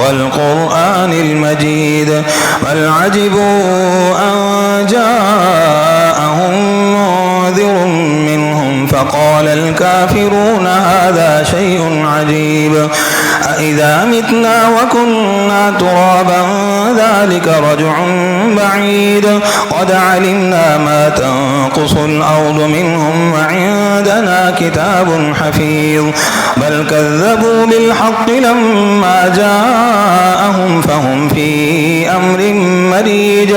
والقرآن المجيد بل عجبوا أن جاءهم منذر منهم فقال الكافرون هذا شيء عجيب أإذا متنا وكنا ترابا ذلك رجع بعيد قد علمنا ما تنقص الأرض منهم وعندنا كتاب حفيظ بل كذبوا بالحق لما جاءهم فهم في أمر مريج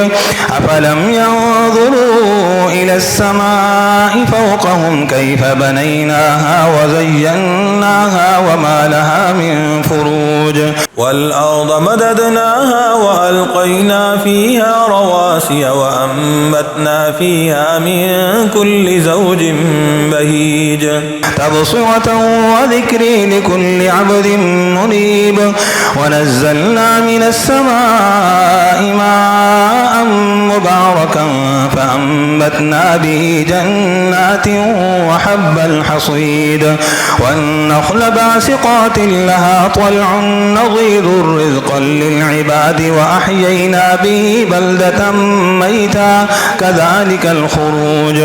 أفلم ينظروا إلى السماء فوقهم كيف بنيناها وزيناها وما لها من فروج والأرض مددناها وألقينا فيها رواسي وأنبتنا فيها من كل زوج بهيج تبصرة وذكر لكل عبد منيب ونزلنا من السماء ماء مباركا فأنبتنا به جنات وحب الحصيد والنخل باسقات لها طلع نضيد رزقا للعباد وأحيينا به بلدة ميتا كذلك الخروج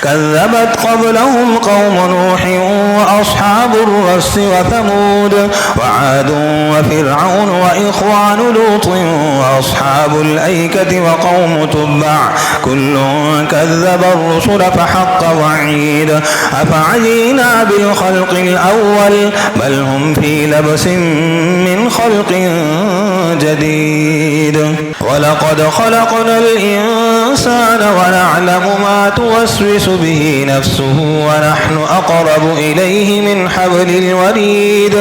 كذبت قبلهم قوم نوح وأصحاب الرس وثمود وعاد وفرعون وإخوان لوط وأصحاب الأيكة وقوم تبع كل كذب الرسل فحق وعيد أفعينا بالخلق الأول بل هم في لبس من خلق جديد ولقد خلقنا الإنسان ونعلم ما توسوس به نفسه ونحن أقرب إليه من حبل الوريد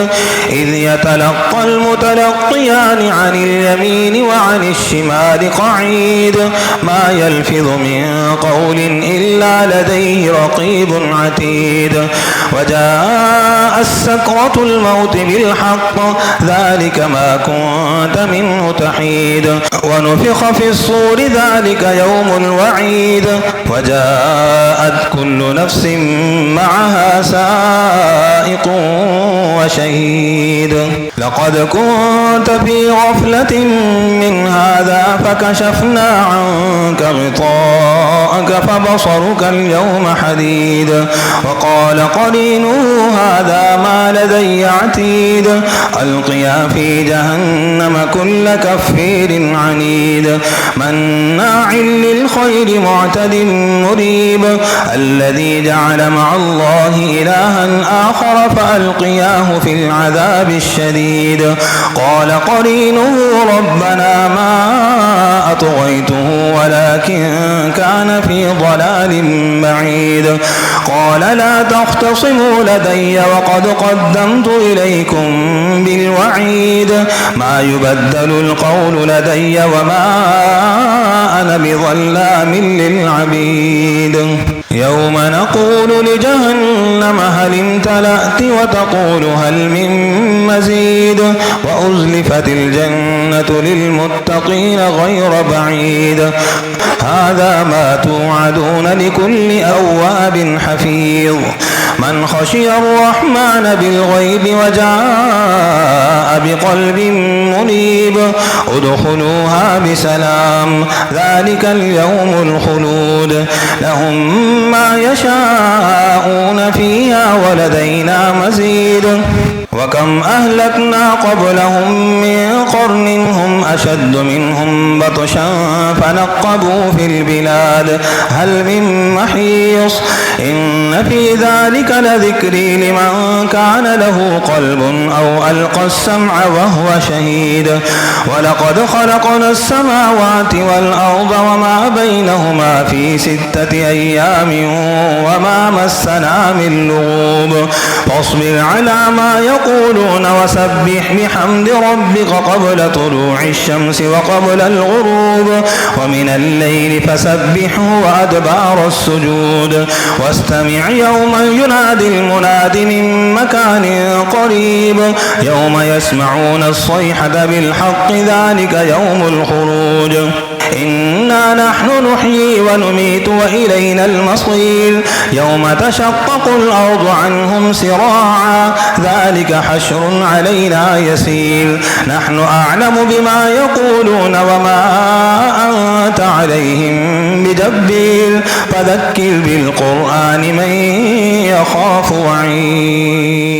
إذ يتلقى المتلقيان عن اليمين وعن الشمال قعيد ما يلفظ من قول إلا لديه رقيب عتيد وجاء السكرة الموت بالحق ذلك ما كنت منه تحيد ونفخ في الصور ذلك يوم الوعيد وجاءت كل نفس معها سائق وشهيد لقد كنت في غفلة من هذا فكشفنا عنك غطاءك فبصرك اليوم حديد وقال قرينه هذا ما لدي عتيد ألقيا في جهنم كل كفير عنيد مناع للخير معتد مريب الذي جعل مع الله إلها آخر فألقياه في العذاب الشديد قال قرينه ربنا ما أطغيته ولكن كان في ضلال بعيد قال لا تختصموا لدي وقد قدمت إليكم بالوعيد ما يبدل القول لدي وما أنا بظلام للعبيد يوم نقول لجهنم هل امتلأت وتقول هل من مزيد وأزلفت الجنة للمتقين غير بعيد هذا ما توعدون لكل أواب حفيظ من خشي الرحمن بالغيب وجاء بقلب منيب ادخلوها بسلام ذلك اليوم الخلود لهم ما يشاءون فيها ولدينا مزيد وكم أهلكنا قبلهم من قرن هم أشد منهم بطشا فنقبوا في البلاد هل من محيص إن في ذلك لذكري لمن كان له قلب أو ألقى السمع وهو شهيد ولقد خلقنا السماوات والأرض وما بينهما في 6 أيام وما مسنا من لغوب فاصبر على ما يقولون وسبح بحمد ربك قبل طلوع الشمس وقبل الغروب ومن الليل فسبحه وأدبار السجود واستمع يوم ينادي المناد من مكان قريب يوم يسمعون الصيحة بالحق ذلك يوم الخروج إنا نحن نحيي ونميت وإلينا المصير يوم تشقق الأرض عنهم سراعا ذلك حشر علينا يسير نحن أعلم بما يقولون وما أنت عليهم بجبير فذكر بالقرآن من يخاف وعيد.